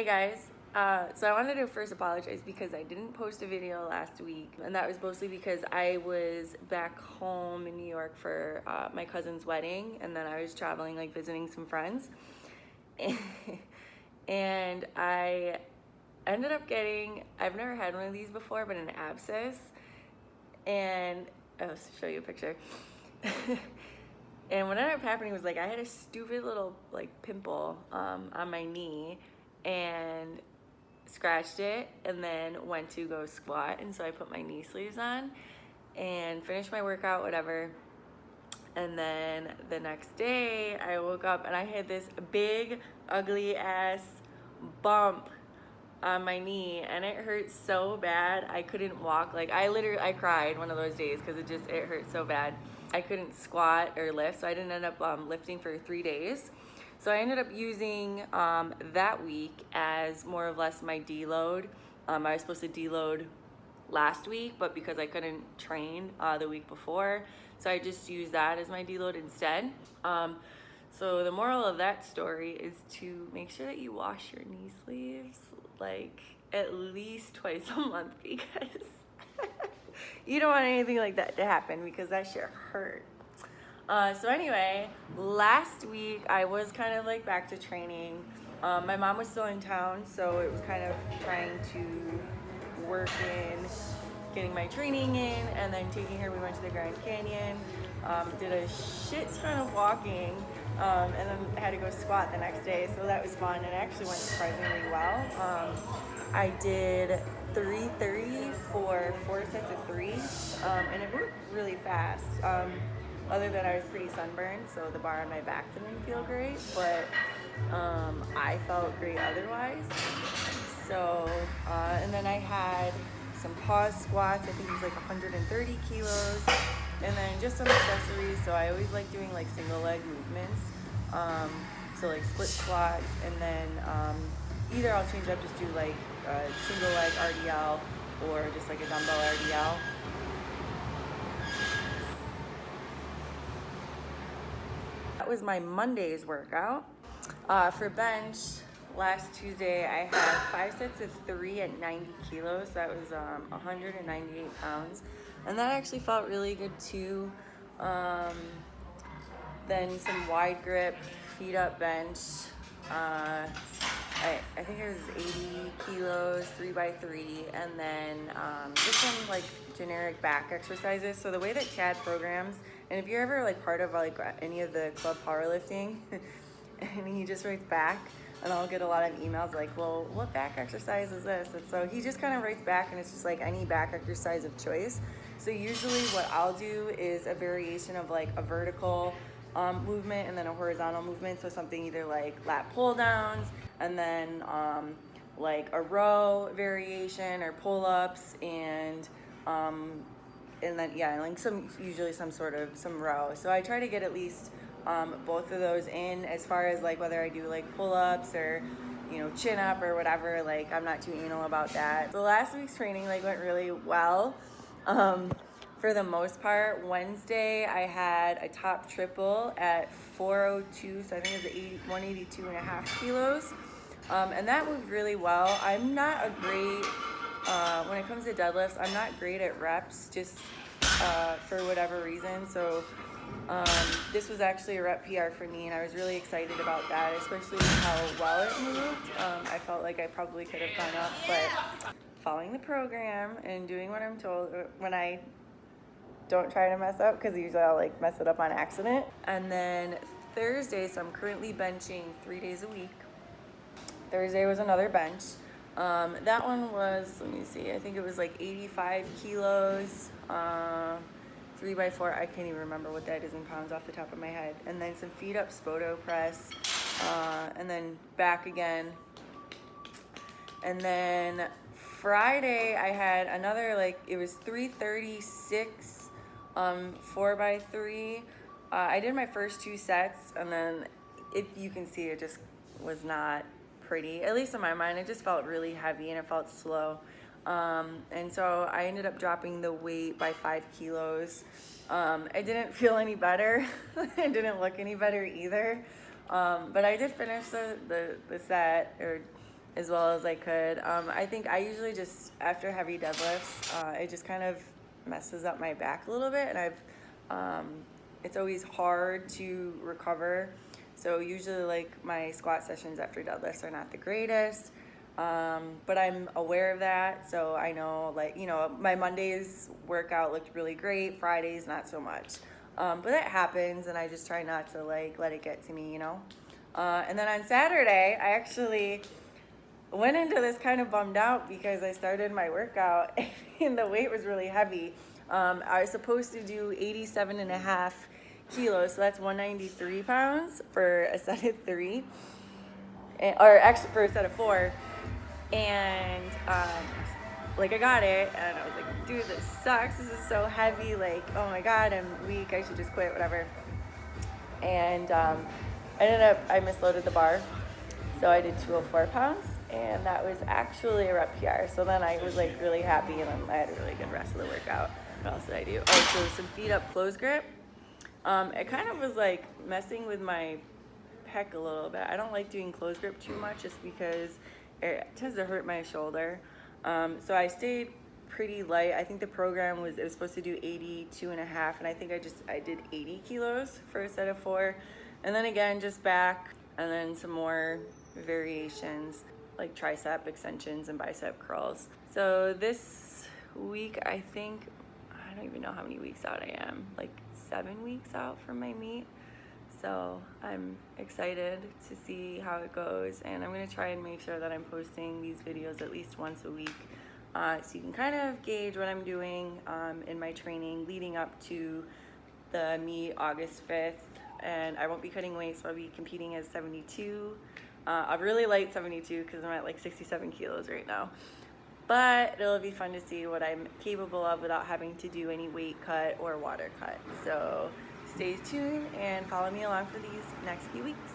Hey guys, so I wanted to first apologize because I didn't post a video last week, and that was mostly because I was back home in New York for my cousin's wedding, and then I was traveling, like visiting some friends, and I ended up getting, I've never had one of these before, but an abscess, and I'll show you a picture. And what ended up happening was, like, I had a stupid little, like, pimple on my knee and scratched it, and then went to go squat, and so I put my knee sleeves on and finished my workout, whatever. And then the next day I woke up and I had this big ugly ass bump on my knee, and it hurt so bad I couldn't walk. Like, I cried one of those days because it hurt so bad. I couldn't squat or lift, so I didn't end up lifting for 3 days. So I ended up using that week as more or less my deload. I was supposed to deload last week, but because I couldn't train the week before, so I just used that as my deload instead. So the moral of that story is to make sure that you wash your knee sleeves like at least twice a month, because you don't want anything like that to happen, because that shit hurt. So anyway, last week I was kind of like back to training. My mom was still in town, so it was kind of trying to work in getting my training in, and then taking her. We went to the Grand Canyon, did a shit ton of walking, and then had to go squat the next day, so that was fun, and it actually went surprisingly well. I did 330 for 4 sets of 3, and it moved really fast. Other than I was pretty sunburned, so the bar on my back didn't feel great, but I felt great otherwise. So, and then I had some pause squats. I think it was like 130 kilos, and then just some accessories. So I always like doing like single leg movements. So like split squats, and then either I'll change up, just do like a single leg RDL or just like a dumbbell RDL. That was my Monday's workout. For bench, last Tuesday I had 5 sets of 3 at 90 kilos. That was 198 pounds. And that actually felt really good too. Then some wide grip, feet up bench. I think it was 80 kilos, 3x3, and then just some like generic back exercises. So the way that Chad programs, and if you're ever like part of like any of the club powerlifting, and he just writes back, and I'll get a lot of emails like, well, what back exercise is this? And so he just kind of writes back, and it's just like any back exercise of choice. So usually what I'll do is a variation of like a vertical movement and then a horizontal movement. So something either like lat pull downs, and then like a row variation or pull ups, and then like usually some row. So I try to get at least both of those in, as far as like whether I do like pull ups or chin up or whatever. Like, I'm not too anal about that. The last week's training like went really well. For the most part, Wednesday I had a top triple at 402, so I think it was 182 and a half kilos. And that moved really well. I'm not a great, when it comes to deadlifts, I'm not great at reps, just for whatever reason. So this was actually a rep PR for me, and I was really excited about that, especially how well it moved. I felt like I probably could have gone up, but following the program and doing what I'm told, when I don't try to mess up, because usually I'll like mess it up on accident. And then Thursday, so I'm currently benching 3 days a week. Thursday was another bench. That one was, let me see, I think it was like 85 kilos, 3x4. I can't even remember what that is in pounds off the top of my head. And then some feet up Spoto press, and then back again. And then Friday I had another, like, it was 336 4x3. I did my first 2 sets, and then if you can see, it just was not pretty, at least in my mind. It just felt really heavy and it felt slow. And so I ended up dropping the weight by 5 kilos. I didn't feel any better. It didn't look any better either. But I did finish the set, or as well as I could. I think I usually just, after heavy deadlifts, it just kind of messes up my back a little bit, and it's always hard to recover. So usually like my squat sessions after deadlifts are not the greatest. But I'm aware of that, so I know, like, my Monday's workout looked really great, Fridays not so much. But that happens, and I just try not to like let it get to me. And then on Saturday, I actually went into this kind of bummed out because I started my workout and the weight was really heavy. I was supposed to do 87.5 kilos, so that's 193 pounds for a set of 3, or actually for a set of 4. And like I got it, and I was like, dude, this sucks. This is so heavy. Like, oh my God, I'm weak. I should just quit, whatever. And I misloaded the bar. So I did 204 pounds, and that was actually a rep PR. So then I was like really happy, and then I had a really good rest of the workout. What else did I do? Oh, so some feet up close grip. It kind of was like messing with my pec a little bit. I don't like doing close grip too much just because it tends to hurt my shoulder. So I stayed pretty light. I think the program was supposed to do 82.5, and I think I did 80 kilos for a set of 4. And then again, just back, and then some more variations like tricep extensions and bicep curls. So this week, I think, I don't even know how many weeks out I am, like 7 weeks out from my meet. So I'm excited to see how it goes, and I'm gonna try and make sure that I'm posting these videos at least once a week, so you can kind of gauge what I'm doing in my training leading up to the meet August 5th. And I won't be cutting weight, so I'll be competing as 72. A really light 72 because I'm at like 67 kilos right now. But it'll be fun to see what I'm capable of without having to do any weight cut or water cut. So stay tuned and follow me along for these next few weeks.